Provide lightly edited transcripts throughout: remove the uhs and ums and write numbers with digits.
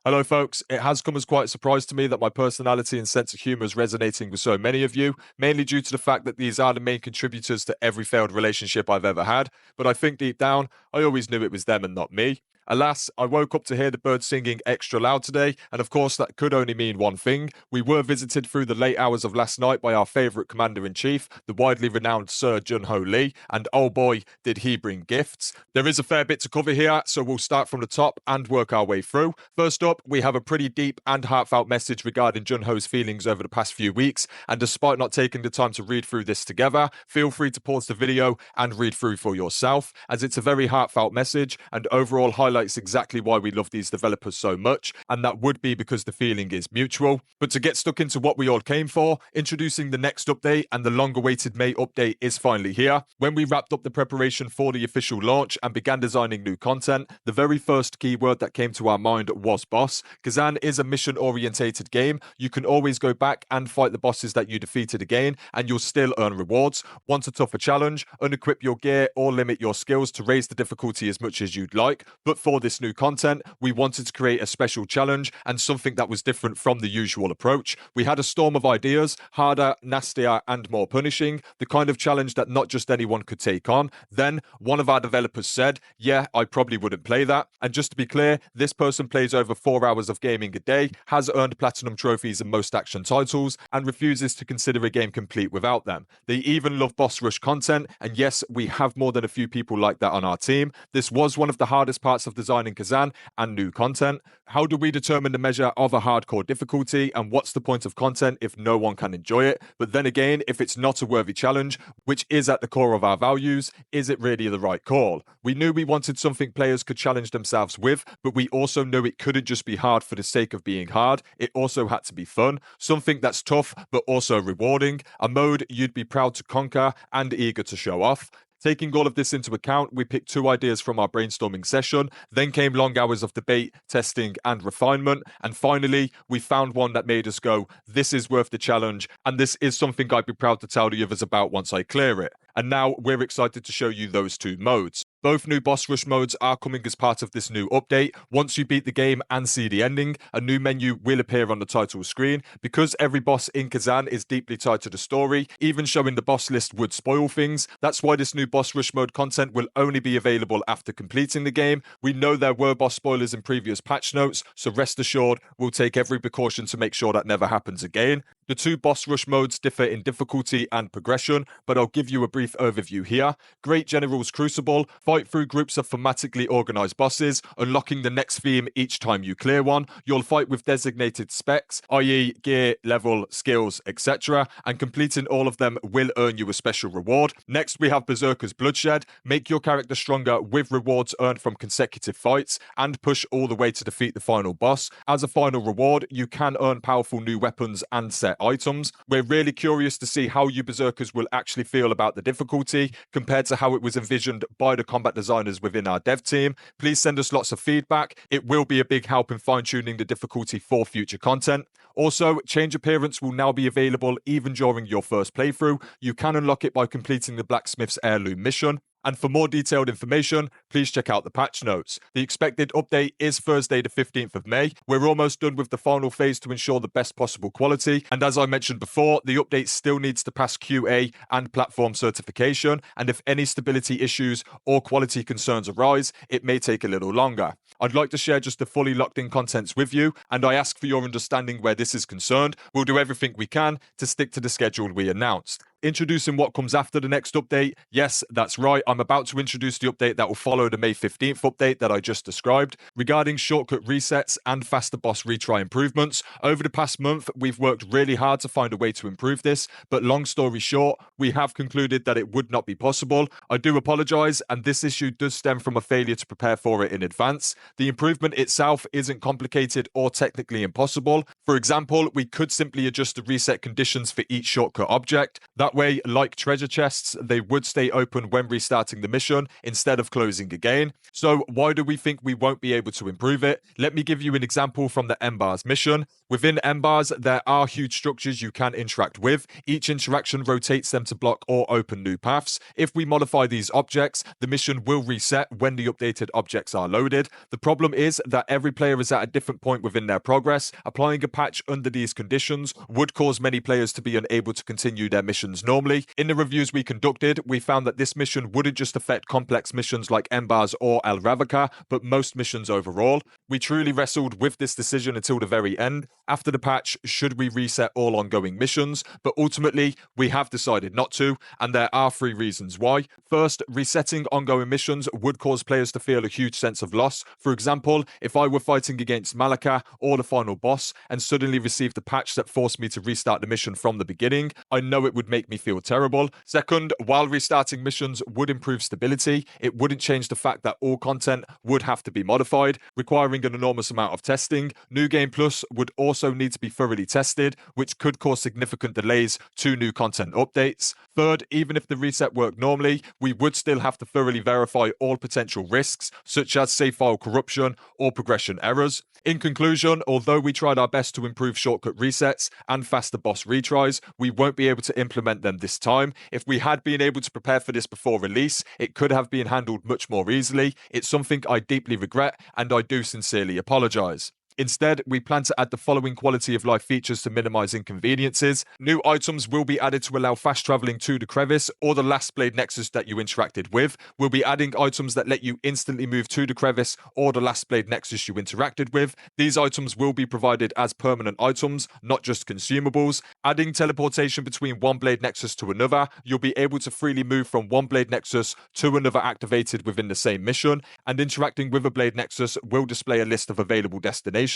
Hello, folks. It has come as quite a surprise to me that my personality and sense of humour is resonating with so many of you, mainly due to the fact that these are the main contributors to every failed relationship I've ever had. But I think deep down, I always knew it was them and not me. Alas, I woke up to hear the birds singing extra loud today, and of course, that could only mean one thing. We were visited through the late hours of last night by our favourite Commander in Chief, the widely renowned Sir Jun Ho Lee, and oh boy, did he bring gifts. There is a fair bit to cover here, so we'll start from the top and work our way through. First up, we have a pretty deep and heartfelt message regarding Jun Ho's feelings over the past few weeks, and despite not taking the time to read through this together, feel free to pause the video and read through for yourself, as it's a very heartfelt message and overall highlights exactly why we love these developers so much, and that would be because the feeling is mutual. But to get stuck into what we all came for, introducing the next update, and the long-awaited May update is finally here. When we wrapped up the preparation for the official launch and began designing new content, the very first keyword that came to our mind was boss. Khazan is a mission-orientated game. You can always go back and fight the bosses that you defeated again, and you'll still earn rewards. Want a tougher challenge? Unequip your gear or limit your skills to raise the difficulty as much as you'd like. But for this new content, we wanted to create a special challenge and something that was different from the usual approach. We had a storm of ideas, harder, nastier, and more punishing, the kind of challenge that not just anyone could take on. Then, one of our developers said, yeah, I probably wouldn't play that. And just to be clear, this person plays over 4 hours of gaming a day, has earned platinum trophies in most action titles, and refuses to consider a game complete without them. They even love boss rush content, and yes, we have more than a few people like that on our team. This was one of the hardest parts of designing Khazan and new content. How do we determine the measure of a hardcore difficulty, and what's the point of content if no one can enjoy it? But then again, if it's not a worthy challenge, which is at the core of our values, is it really the right call? We knew we wanted something players could challenge themselves with, but we also knew it couldn't just be hard for the sake of being hard. It also had to be fun, something that's tough but also rewarding, a mode you'd be proud to conquer and eager to show off. Taking all of this into account, we picked 2 ideas from our brainstorming session, then came long hours of debate, testing, and refinement, and finally, we found one that made us go, this is worth the challenge, and this is something I'd be proud to tell the others about once I clear it. And now, we're excited to show you those 2 modes. Both new boss rush modes are coming as part of this new update. Once you beat the game and see the ending, a new menu will appear on the title screen. Because every boss in Khazan is deeply tied to the story, even showing the boss list would spoil things. That's why this new boss rush mode content will only be available after completing the game. We know there were boss spoilers in previous patch notes, so rest assured, we'll take every precaution to make sure that never happens again. The 2 boss rush modes differ in difficulty and progression, but I'll give you a brief overview here. Great General's Crucible, fight through groups of thematically organised bosses, unlocking the next theme each time you clear one. You'll fight with designated specs, i.e. gear, level, skills, etc., and completing all of them will earn you a special reward. Next, we have Berserker's Bloodshed. Make your character stronger with rewards earned from consecutive fights, and push all the way to defeat the final boss. As a final reward, you can earn powerful new weapons and set items. We're really curious to see how you Berserkers will actually feel about the difficulty compared to how it was envisioned by the combat designers within our dev team. Please send us lots of feedback. It will be a big help in fine-tuning the difficulty for future content. Also, change appearance will now be available even during your first playthrough. You can unlock it by completing the Blacksmith's Heirloom mission. And for more detailed information, please check out the patch notes. The expected update is Thursday the 15th of May. We're almost done with the final phase to ensure the best possible quality. And as I mentioned before, the update still needs to pass QA and platform certification. And if any stability issues or quality concerns arise, it may take a little longer. I'd like to share just the fully locked in contents with you, and I ask for your understanding where this is concerned. We'll do everything we can to stick to the schedule we announced. Introducing what comes after the next update. Yes, that's right, I'm about to introduce the update that will follow the May 15th update that I just described. Regarding shortcut resets and faster boss retry improvements, over the past month, we've worked really hard to find a way to improve this, but long story short, we have concluded that it would not be possible. I do apologise, and this issue does stem from a failure to prepare for it in advance. The improvement itself isn't complicated or technically impossible. For example, we could simply adjust the reset conditions for each shortcut object. That way, like treasure chests, they would stay open when restarting the mission instead of closing again. So why do we think we won't be able to improve it? Let me give you an example from the M-Bars mission. Within M-Bars, there are huge structures you can interact with. Each interaction rotates them to block or open new paths. If we modify these objects, the mission will reset when the updated objects are loaded. The problem is that every player is at a different point within their progress. Applying a patch under these conditions would cause many players to be unable to continue their missions normally. In the reviews we conducted, we found that this mission wouldn't just affect complex missions like M-Bars or El Ravaka, but most missions overall. We truly wrestled with this decision until the very end. After the patch, should we reset all ongoing missions? But ultimately, we have decided not to, and there are 3 reasons why. First, resetting ongoing missions would cause players to feel a huge sense of loss. For example, if I were fighting against Malaka or the final boss and suddenly received a patch that forced me to restart the mission from the beginning, I know it would make me feel terrible. Second, while restarting missions would improve stability, it wouldn't change the fact that all content would have to be modified, requiring an enormous amount of testing. New Game Plus would also need to be thoroughly tested, which could cause significant delays to new content updates. Third, even if the reset worked normally, we would still have to thoroughly verify all potential risks, such as save file corruption or progression errors. In conclusion, although we tried our best to improve shortcut resets and faster boss retries, we won't be able to implement them this time. If we had been able to prepare for this before release, it could have been handled much more easily. It's something I deeply regret, and I do sincerely apologize. Instead, we plan to add the following quality of life features to minimize inconveniences. New items will be added to allow fast traveling to the crevice or the last blade nexus that you interacted with. We'll be adding items that let you instantly move to the crevice or the last blade nexus you interacted with. These items will be provided as permanent items, not just consumables. Adding teleportation between one blade nexus to another, you'll be able to freely move from one blade nexus to another activated within the same mission, and interacting with a blade nexus will display a list of available destinations.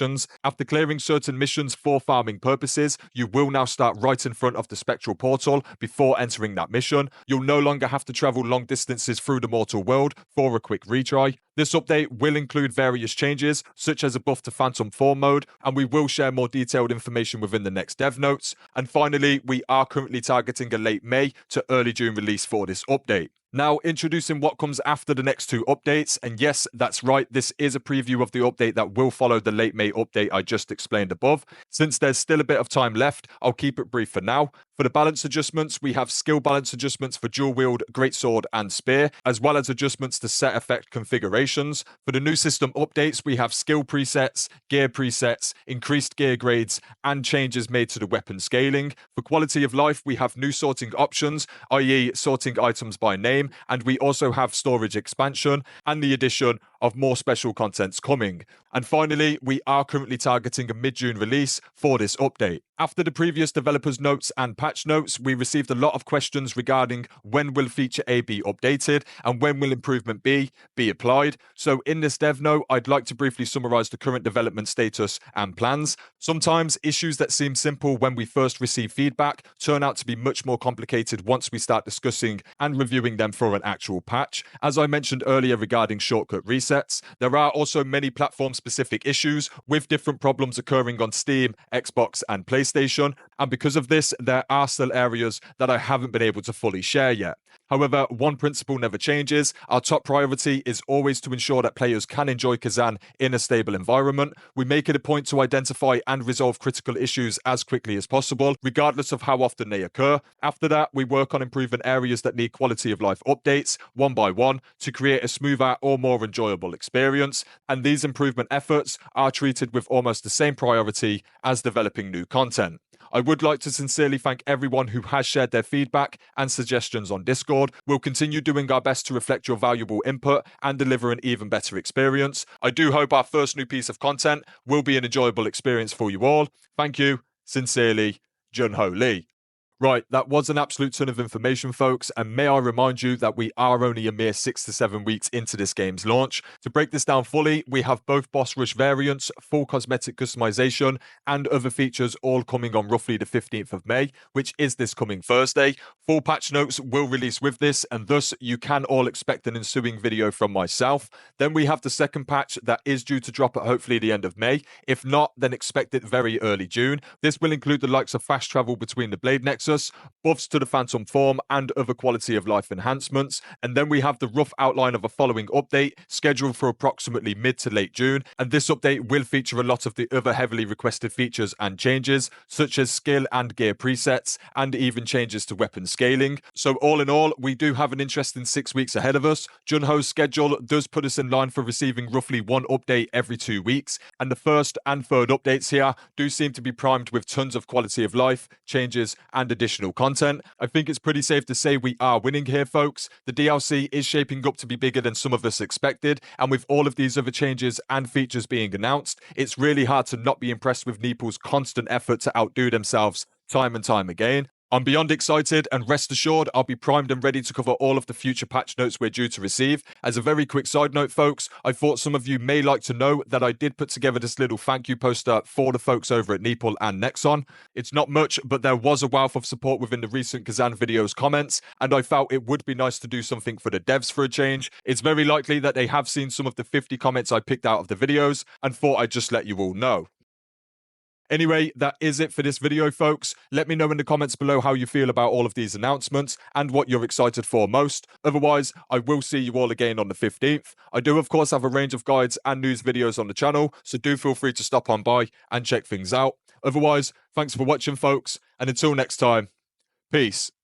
After clearing certain missions for farming purposes, you will now start right in front of the spectral portal before entering that mission. You'll no longer have to travel long distances through the mortal world for a quick retry. This update will include various changes, such as a buff to Phantom Form mode, and we will share more detailed information within the next dev notes. And finally, we are currently targeting a late May to early June release for this update. Now, introducing what comes after the next 2 updates, and yes, that's right, this is a preview of the update that will follow the late May update I just explained above. Since there's still a bit of time left, I'll keep it brief for now. For the balance adjustments, we have skill balance adjustments for dual wield, greatsword, and spear, as well as adjustments to set effect configurations. For the new system updates, we have skill presets, gear presets, increased gear grades, and changes made to the weapon scaling. For quality of life, we have new sorting options, i.e. sorting items by name, and we also have storage expansion and the addition of more special contents coming. And finally, we are currently targeting a mid-June release for this update. After the previous developers' notes and patch notes, we received a lot of questions regarding when will feature A be updated and when will improvement B be applied. So in this dev note, I'd like to briefly summarize the current development status and plans. Sometimes issues that seem simple when we first receive feedback turn out to be much more complicated once we start discussing and reviewing them for an actual patch. As I mentioned earlier regarding shortcut resets, there are also many platform-specific issues with different problems occurring on Steam, Xbox, and PlayStation. And because of this, there are still areas that I haven't been able to fully share yet. However, one principle never changes. Our top priority is always to ensure that players can enjoy Khazan in a stable environment. We make it a point to identify and resolve critical issues as quickly as possible, regardless of how often they occur. After that, we work on improving areas that need quality of life updates, one by one, to create a smoother or more enjoyable experience. And these improvement efforts are treated with almost the same priority as developing new content. I would like to sincerely thank everyone who has shared their feedback and suggestions on Discord. We'll continue doing our best to reflect your valuable input and deliver an even better experience. I do hope our first new piece of content will be an enjoyable experience for you all. Thank you. Sincerely, Junho Lee. Right, that was an absolute ton of information, folks, and may I remind you that we are only a mere 6 to 7 weeks into this game's launch. To break this down fully, we have both boss rush variants, full cosmetic customization, and other features all coming on roughly the 15th of May, which is this coming Thursday. Full patch notes will release with this, and thus you can all expect an ensuing video from myself. Then we have the second patch that is due to drop at hopefully the end of May. If not, then expect it very early June. This will include the likes of fast travel between the Blade Nexus, buffs to the Phantom form, and other quality of life enhancements. And then we have the rough outline of a following update scheduled for approximately mid to late June. And this update will feature a lot of the other heavily requested features and changes, such as skill and gear presets, and even changes to weapon scaling. So all in all, we do have an interesting 6 weeks ahead of us. Junho's schedule does put us in line for receiving roughly one update every 2 weeks, and the first and third updates here do seem to be primed with tons of quality of life changes and additional content. I think it's pretty safe to say we are winning here, folks. The DLC is shaping up to be bigger than some of us expected, and with all of these other changes and features being announced, it's really hard to not be impressed with Neeple's constant effort to outdo themselves time and time again. I'm beyond excited, and rest assured I'll be primed and ready to cover all of the future patch notes we're due to receive. As a very quick side note, folks, I thought some of you may like to know that I did put together this little thank you poster for the folks over at Neeple and Nexon. It's not much, but there was a wealth of support within the recent Khazan video's comments, and I felt it would be nice to do something for the devs for a change. It's very likely that they have seen some of the 50 comments I picked out of the videos, and thought I'd just let you all know. Anyway, that is it for this video, folks. Let me know in the comments below how you feel about all of these announcements and what you're excited for most. Otherwise, I will see you all again on the 15th. I do, of course, have a range of guides and news videos on the channel, so do feel free to stop on by and check things out. Otherwise, thanks for watching, folks, and until next time, peace.